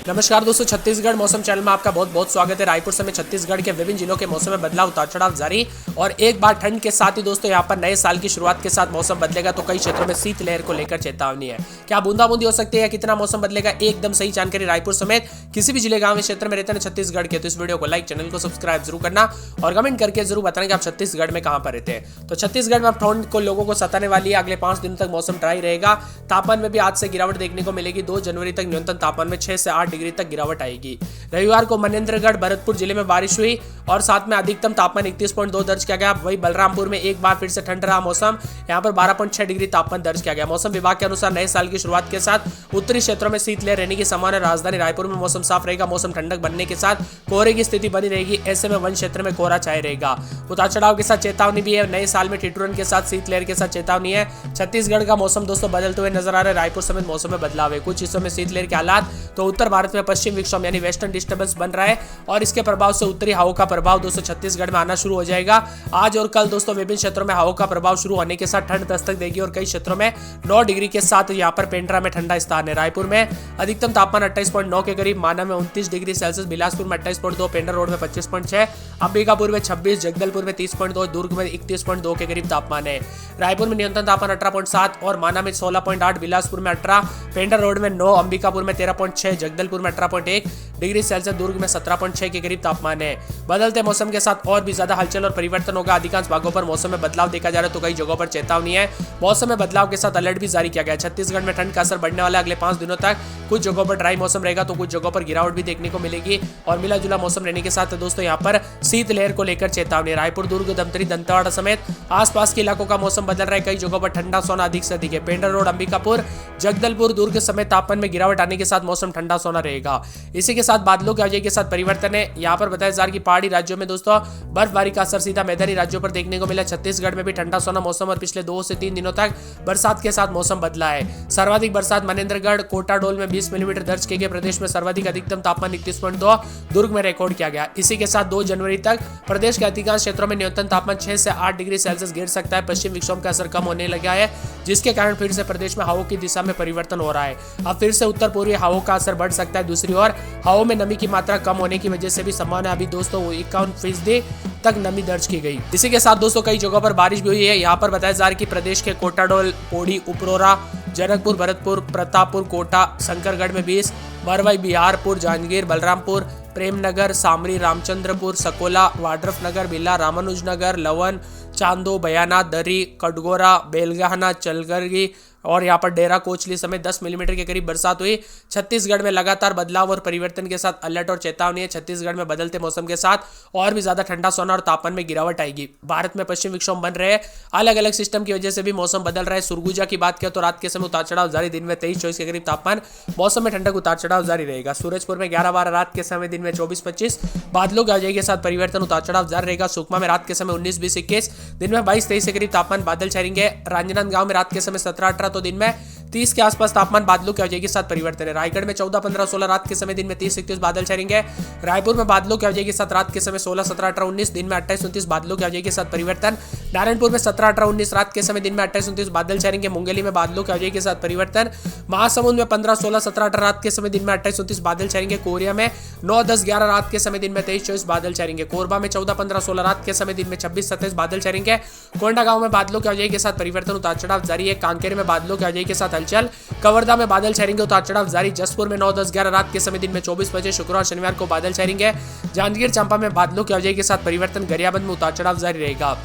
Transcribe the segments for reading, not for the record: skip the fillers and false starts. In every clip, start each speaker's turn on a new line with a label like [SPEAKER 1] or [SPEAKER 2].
[SPEAKER 1] नमस्कार दोस्तों, छत्तीसगढ़ मौसम चैनल में आपका बहुत बहुत स्वागत है। रायपुर समेत छत्तीसगढ़ के विभिन्न जिलों के मौसम में बदलाव उतार चढ़ाव जारी और एक बार ठंड के साथ ही दोस्तों यहाँ पर नए साल की शुरुआत के साथ मौसम बदलेगा तो कई क्षेत्रों में शीतलहर को लेकर चेतावनी है। क्या बूंदाबूंदी हो सकती है? कितना मौसम बदलेगा? एकदम सही जानकारी रायपुर समेत किसी भी जिले गांव क्षेत्र में रहते हैं छत्तीसगढ़ के, तो इस वीडियो को लाइक, चैनल को सब्सक्राइब जरूर करना और कमेंट करके जरूर बताना कि आप छत्तीसगढ़ में कहां पर रहते हैं। तो छत्तीसगढ़ में अब ठंड को लोगों को सताने वाली है। अगले 5 दिनों तक मौसम ड्राई रहेगा। तापमान में भी आज से गिरावट देखने को मिलेगी। 2 जनवरी तक न्यूनतम तापमान में 6 से 8 डिग्री तक गिरावट आएगी। रविवार को मनेंद्रगढ़, भरतपुर जिले में बारिश हुई और साथ में अधिकतम तापमान 31.2 दर्ज किया गया। वही बलरामपुर में एक बार फिर से ठंड रहा मौसम, यहाँ पर 12.6 डिग्री तापमान दर्ज किया गया। मौसम विभाग के अनुसार नए साल की शुरुआत के साथ उत्तरी क्षेत्रों में शीतलहर रहने की संभावना। राजधानी रायपुर में मौसम साफ रहेगा। मौसम ठंडक बनने के साथ कोहरे की स्थिति बनी रहेगी। ऐसे में वन क्षेत्र में कोहरा छाया रहेगा। उतार चढ़ाव के साथ चेतावनी भी है। नए साल में ठिठुरन के साथ शीतलहर के साथ चेतावनी है। छत्तीसगढ़ का मौसम दोस्तों बदलते हुए नजर आ रहा है। रायपुर समेत मौसम में बदलाव है। कुछ हिस्सों में शीतलहर के हालात, तो उत्तर भारत में पश्चिम विक्षोभ यानी वेस्टर्न डिस्टर्बेंस बन रहा है और इसके प्रभाव से उत्तरी हवाओं का प्रभाव दोस्तों छत्तीसगढ़ में आना शुरू हो जाएगा। आज और कल दोस्तों विभिन्न क्षेत्रों में हवाओं का प्रभाव शुरू होने के साथ ठंड दस्तक देगी और कई क्षेत्रों में 9 डिग्री के साथ यहाँ पर पेंड्रा में ठंडा स्थान है। रायपुर में अधिकतम तापमान 28.9 के करीब, माना में 29 डिग्री सेल्सियस, बिलासपुर में 28.2, पेंड्रा रोड में 25.6, अंबिकापुर में 26, जगदलपुर में 30.2, दुर्ग में 31.2 के करीब तापमान है। रायपुर में न्यूनतम तापमान 18.7 और माना में 16.8, बिलासपुर में 18, पेंड्रा रोड में 9, अंबिकापुर में 13.6, जगदलपुर में 18.1 डिग्री सेल्सियस, दुर्ग में 17.6 के करीब तापमान है। बदलते मौसम के साथ और भी ज्यादा हलचल और परिवर्तन होगा। अधिकांश भागों पर मौसम में बदलाव देखा जा रहा है तो कई जगहों पर चेतावनी है। मौसम में बदलाव के साथ अलर्ट भी जारी किया गया है। छत्तीसगढ़ में ठंड का असर बढ़ने वाला है। अगले 5 दिनों तक कुछ जगहों पर ड्राई मौसम रहेगा तो कुछ जगहों पर गिरावट भी देखने को मिलेगी और मिला जुला मौसम रहने के साथ दोस्तों यहाँ पर शीतलहर को लेकर चेतावनी। रायपुर, दुर्ग, धमतरी, दंतेवाड़ा समेत आसपास के इलाकों का मौसम बदल रहा है। कई जगहों पर ठंडा सोना अधिक से अधिक है। पेंड्रा रोड, अंबिकापुर, जगदलपुर, दुर्ग समेत तापमान में गिरावट आने के साथ मौसम ठंडा सोना रहेगा। इसी के साथ बादलों की आवाजाही के साथ परिवर्तन है। यहाँ पर बताया जा रहा है कि पहाड़ी राज्यों में दोस्तों बर्फबारी का असर सीधा मैदानी राज्यों पर देखने को मिला। छत्तीसगढ़ में भी ठंडा सोना मौसम और पिछले 2 से 3 दिनों तक बरसात के साथ मौसम बदला है। सर्वाधिक बरसात मनेंद्रगढ़, कोटाडोल में 20 मिलीमीटर दर्ज किए गए। प्रदेश में सर्वाधिक अधिकतम तापमान 31.2 दुर्ग में रिकॉर्ड किया गया। इसी के साथ 2 जनवरी तक प्रदेश के अधिकांश क्षेत्रों में न्यूनतम तापमान 6 से 8 डिग्री सेल्सियस गिर सकता है। पश्चिम विक्षोभ का असर कम होने लगा है जिसके कारण फिर से प्रदेश में हवाओं की दिशा में परिवर्तन हो रहा है। अब फिर से उत्तर पूर्वी हवाओं का असर बढ़ सकता है। दूसरी ओर हवाओं में नमी की मात्रा कम होने की वजह से भी संभावना अभी दोस्तों 51% तक नमी दर्ज की गई। इसी के साथ दोस्तों कई जगहों पर बारिश भी हुई है। यहाँ पर बताया जा रहा है कि प्रदेश के कोटाडोल, पोड़ी, उपरोरा, जनकपुर, भरतपुर, प्रतापपुर, कोटा, शंकरगढ़ में 20, मरवाई, बिहारपुर, जांजगीर, बलरामपुर, प्रेमनगर, सामरी, रामचंद्रपुर, सकोला, वाड्रफनगर, बिल्ला, रामानुजनगर, लवन, चांदो, बयाना, दरी, कटगोरा, बेलगाहना, चलगरगी और यहाँ पर डेरा कोचली समेत 10 मिलीमीटर के करीब बरसात हुई। छत्तीसगढ़ में लगातार बदलाव और परिवर्तन के साथ अलर्ट और चेतावनी है। छत्तीसगढ़ में बदलते मौसम के साथ और भी ज्यादा ठंडा सोना और तापमान में गिरावट आएगी। भारत में पश्चिम विक्षोभ बन रहे हैं। अलग अलग सिस्टम की वजह से भी मौसम बदल रहा है। सुरगुजा की बात किया तो रात के समय उतार चढ़ाव जारी, दिन में 23-24 के करीब तापमान, मौसम में ठंडक उतार चढ़ाव जारी रहेगा। सूरजपुर में 11-12, रात के समय दिन में 24-25, बादलों की आवाजाही के साथ परिवर्तन, उतार चढ़ाव जारी रहेगा। सुकमा में रात के समय 19-20, 21, दिन में 22-23 के करीब तापमान, बादल छाएंगे। राजनांदगांव में रात के समय 17-18 तो दिन में 30 के आसपास तापमान, बादलों की आवाजाही के साथ परिवर्तन है। रायगढ़ में 14-15, 16, रात के समय दिन में 30-31 बादल छाएंगे। रायपुर में बादलों की आवाजाही के साथ रात के समय 16-17-18, 19, दिन में 28-29 बादलों की आवाजाही के साथ परिवर्तन। नारायणपुर में 17-18, 19, रात के समय दिन में 28-29 बादल छाएंगे। मुंगेली में बादलों की आवाजाही के साथ परिवर्तन। महासमुंद में 15-16, 17-18, रात के समय दिन में 28-29 बादल छाएंगे। कोरिया में 9-10-11, रात के समय दिन में 23-24 बादल छाएंगे। कोरबा में 14-15, 16, रात के समय दिन में 26-27 बादल छाएंगे। कोंडागांव में बादलों की आवाजाही के साथ परिवर्तन, उतार चढ़ाव जारी है। कांकेर में बादलों की आवाजाही के साथ हलचल। कवर्धा में बादल छाएंगे, उतार चढ़ाव जारी। जसपुर में 9-10-11, रात के समय दिन में 24 शुक्रवार शनिवार को बादल छाएंगे। जांजगीर चांपा में बादलों की आवाजाही के साथ परिवर्तन। गरियाबंद में उतार चढ़ाव जारी रहेगा।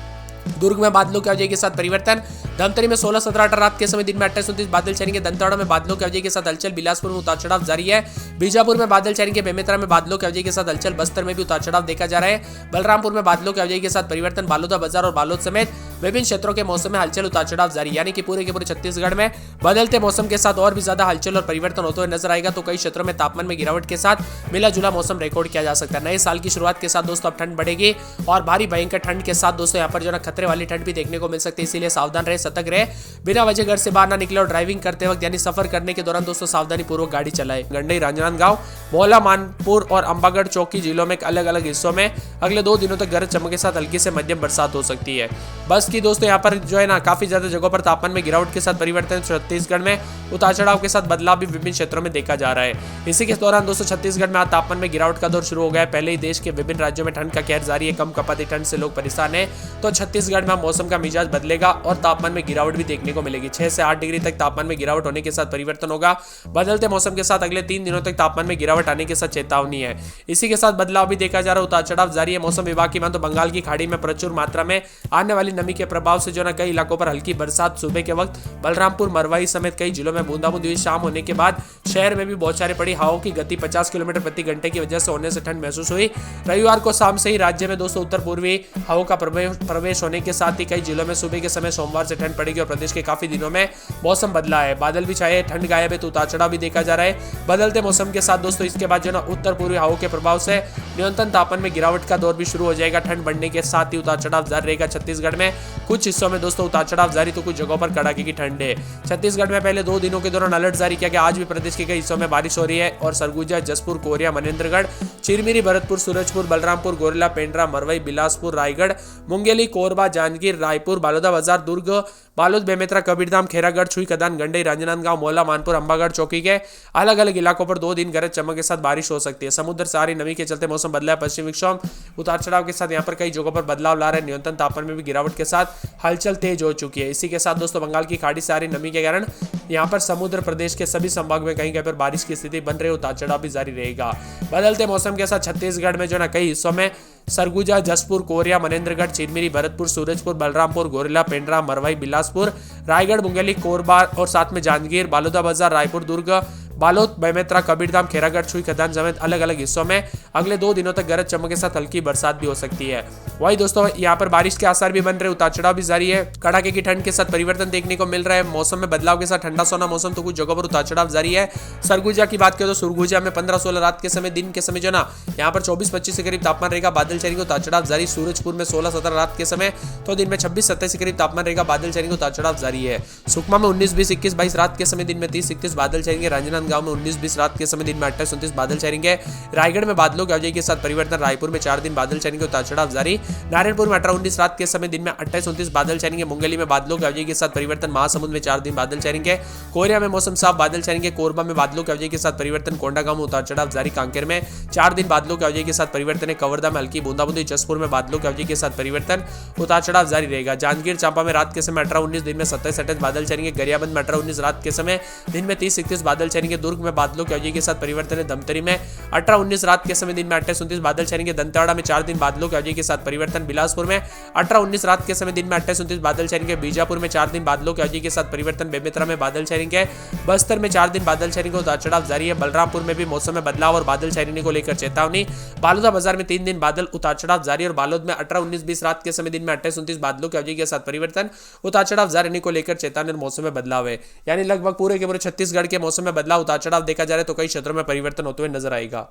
[SPEAKER 1] दुर्ग में बादलों की आवाजाही के साथ परिवर्तन। धमतरी में 16-17-18, रात के समय दिन में 28-29 बादल छाएंगे। दंतेवाड़ा में बादलों की आवाजाही के साथ हलचल। बिलासपुर में उतार चढ़ाव जारी है। बीजापुर में बादल छाएंगे। बेमेतरा में बादलों की आवाजाही के साथ हलचल। बस्तर में भी उतार चढ़ाव देखा जा रहा है। बलरामपुर में बादलों की आवाजाही के साथ परिवर्तन। बालोदा बाजार और बालोद समेत विभिन्न क्षेत्रों के मौसम में हलचल, उतार चढ़ाव जारी, यानी कि पूरे के पूरे छत्तीसगढ़ में बदलते मौसम के साथ और भी ज्यादा हलचल और परिवर्तन होते हुए नजर आएगा तो कई क्षेत्रों में तापमान में गिरावट के साथ मिला जुला मौसम रिकॉर्ड किया जा सकता है। नए साल की शुरुआत के साथ दोस्तों अब ठंड बढ़ेगी और भारी भयंकर ठंड के साथ दोस्तों यहाँ पर जो ना खतरे वाली ठंड भी देखने को मिल सकती है, इसीलिए सावधान रहे, सतर्क रहे, बिना वजह घर से बाहर ना निकले और ड्राइविंग करते वक्त यानी सफर करने के दौरान दोस्तों सावधानी पूर्वक गाड़ी चलाए। गंडई, राजनांदगांव, मोहला, मानपुर और अंबागढ़ चौकी जिलों में अलग अलग हिस्सों में अगले 2 दिनों तक गरज चमक के साथ हल्की से मध्यम बरसात हो सकती है। बस की दोस्तों यहाँ पर जो है ना काफी ज्यादा जगहों पर तापमान में गिरावट के साथ परिवर्तन, छत्तीसगढ़ में उतार चढ़ाव के साथ बदलाव भी विभिन्न क्षेत्रों में देखा जा रहा है। इसी के दौरान दोस्तों छत्तीसगढ़ में आज तापमान में गिरावट का दौर शुरू हो गया है। पहले ही देश के विभिन्न राज्यों में ठंड का कहर जारी है। कम कपाती ठंड से लोग परेशान है, तो छत्तीसगढ़ में मौसम का मिजाज बदलेगा और तापमान में गिरावट भी देखने को मिलेगी। 6 से 8 डिग्री तक तापमान में गिरावट होने के साथ परिवर्तन होगा। बदलते मौसम के साथ अगले 3 दिनों तक तापमान में गिरावट आने के साथ चेतावनी है। इसी के साथ बदलाव भी देखा जा रहा है, उतार चढ़ाव जारी है। मौसम विभाग की मान तो बंगाल की खाड़ी में प्रचुर मात्रा में आने वाली नमी के प्रभाव से जो ना कई इलाकों पर हल्की बरसात सुबह के वक्त बलरामपुर, मरवाई समेत कई जिलों में बूंदाबूंदी हुई। शाम होने के बाद शहर में भी बौछारें पड़ी। हवाओं की गति 50 किलोमीटर प्रति घंटे की वजह से होने से ठंड महसूस हुई। रविवार को शाम से ही राज्य में दोस्तों उत्तर पूर्वी हवाओं का प्रवेश होने के साथ ही कई जिलों में सुबह के समय सोमवार से ठंड पड़ेगी और प्रदेश के काफी दिनों में मौसम बदला है। बादल भी छाए, ठंड गायब है, तो उतार चढ़ाव भी देखा जा रहा है बदलते मौसम के साथ दोस्तों। इसके बाद जो ना उत्तर पूर्वी हवाओं के प्रभाव से न्यूनतम तापमान में गिरावट का दौर भी शुरू हो जाएगा। ठंड बढ़ने के साथ ही उतार चढ़ाव जारी रहेगा। छत्तीसगढ़ में कुछ हिस्सों में दोस्तों उतार चढ़ाव जारी, तो कुछ जगहों पर कड़ाके की ठंड है। छत्तीसगढ़ में पहले 2 दिनों के दौरान अलर्ट जारी किया गया। आज भी प्रदेश के कई हिस्सों में बारिश हो रही है और सरगुजा, जसपुर, कोरिया, मनेन्द्रगढ़, चिरमिरी, भरतपुर, सूरजपुर, बलरामपुर, गोरेला, पेंड्रा, मरवाई, बिलासपुर, रायगढ़, मुंगेली, कोरबा, जांजगीर, रायपुर, बालोदाबाजार, दुर्ग, बालोद, बेमेतरा, कबीरधाम, खेरागढ़, छुईकदान, गंडई, राजनांदगांव, मोहला, मानपुर, अंबागढ़ चौकी के अलग अलग इलाकों पर 2 दिन गरज चमक के साथ बारिश हो सकती है। समुद्र से आ रही नमी के चलते मौसम बदला है। पश्चिमी विक्षोभ उतार चढ़ाव के साथ यहाँ पर कई जगहों पर बदलाव ला रहे हैं। न्यूनतम तापमान में भी गिरावट के साथ हलचल तेज हो चुकी है। इसी के साथ दोस्तों बंगाल की खाड़ी से आ रही नमी के कारण यहाँ पर समुद्र प्रदेश के सभी संभाग में कहीं कहीं पर बारिश की स्थिति बन रही है। उतार चढ़ाव भी जारी रहेगा। बदलते मौसम के साथ छत्तीसगढ़ में जो ना कई हिस्सों में सरगुजा, जसपुर, कोरिया, मनेन्द्रगढ़, चिरमिरी, भरतपुर, सूरजपुर, बलरामपुर, गोरेला, पेंड्रा, मरवाई, बिलासपुर, रायगढ़, मुंगेली, कोरबा और साथ में जांजगीर, बालोदाबाजार, रायपुर, दुर्ग, बालोद, बेमेतरा, कबीरधाम, खेरागढ़, छुईकदान समेत अलग अलग हिस्सों में अगले 2 दिनों तक गरज चमक के साथ हल्की बरसात भी हो सकती है। वही दोस्तों यहाँ पर बारिश के आसार भी बन रहे, उतार चढ़ाव भी जारी है। कड़ाके की ठंड के साथ परिवर्तन देखने को मिल रहा है। मौसम में बदलाव के साथ ठंडा सोना मौसम, तो कुछ जगहों पर उतार चढ़ाव जारी है। सरगुजा की बात करें तो सरगुजा में 15-16 रात के समय, दिन के समय जो ना यहाँ पर 24-25 के करीब तापमान रहेगा। बादल चढ़ेंगे, उतार चढ़ाव जारी। सूरजपुर में 16-17 रात के समय, तो दिन में 26-27 के करीब तापमान रहेगा। बादल चढ़ेंगे, उतार चढ़ाव जारी है। सुकमा में 19-20, 21-22 रात के समय, दिन में 30-31 बादल चढ़ेंगे। राजनांदगांव में 19-20 रात के समय, दिन में 28-29 बादल चढ़ेंगे। रायगढ़ में बादलों की आवाजाही के साथ परिवर्तन। रायपुर में 4 दिन बादल चढ़ेंगे, उतार चढ़ाव जारी। नारायणपुर में 18-19 रात के समय, दिन में 28-29 बादल चढ़ेंगे। मुंगेली में बादलों की आवाजाही के साथ परिवर्तन। महासमुंद में 4 दिन बादल चढ़ेंगे। कोरिया में मौसम साफ, बादल चढ़ेंगे। कोरबा में बादलों की आवाजाही के साथ परिवर्तन। कोंडागांव में उतार चढ़ाव जारी। कांकेर में 4 दिन बादलों की आवाजाही के साथ परिवर्तन है। कवर्धा में हल्की बूंदाबूंदी। जसपुर में बादलों की आवाजाही के साथ परिवर्तन, उतार चढ़ाव जारी रहेगा। जांजगीर चांपा में रात के समय 18-19, दिन में 27-28 बादल चढ़ेंगे। गरियाबंद में 18-19 रात के समय, दिन में 30-31 बादल चढ़ेंगे। दुर्ग में बादलों की आवाजाही के साथ परिवर्तन है। धमतरी में 18-19 रात के समय, दिन में 28-29 बादल चढ़ेंगे। दंतेवाड़ा में 4 दिन बादलों की आवाजाही के साथ परिवर्तन। बिलासपुर में 18-19 रात के समय, दिन में 28-29 बादल चढ़ेंगे। बीजापुर में 4 दिन बादलों की आवाजाही के साथ परिवर्तन। बेमेतरा में बादल चढ़ेंगे। बस्तर में 4 दिन बादल चढ़ेंगे, उतार चढ़ाव जारी है। बलरामपुर में भी मौसम में बदलाव और बादल चढ़ने को लेकर चेतावनी। बालोदाबाजार में 3 दिन बादल, उतार चढ़ाव जारी। और बालोद में 18-19-20 रात के समय, दिन में 28-29 बादलों की आवाजाही के साथ परिवर्तन, उतार चढ़ाव जारी रहने को लेकर चेतावनी और मौसम में बदलाव है। यानी लगभग पूरे के पूरे छत्तीसगढ़ के मौसम में बदलाव, उतार चढ़ाव देखा जा रहा है, तो कई क्षेत्रों में परिवर्तन होते हुए नजर आएगा।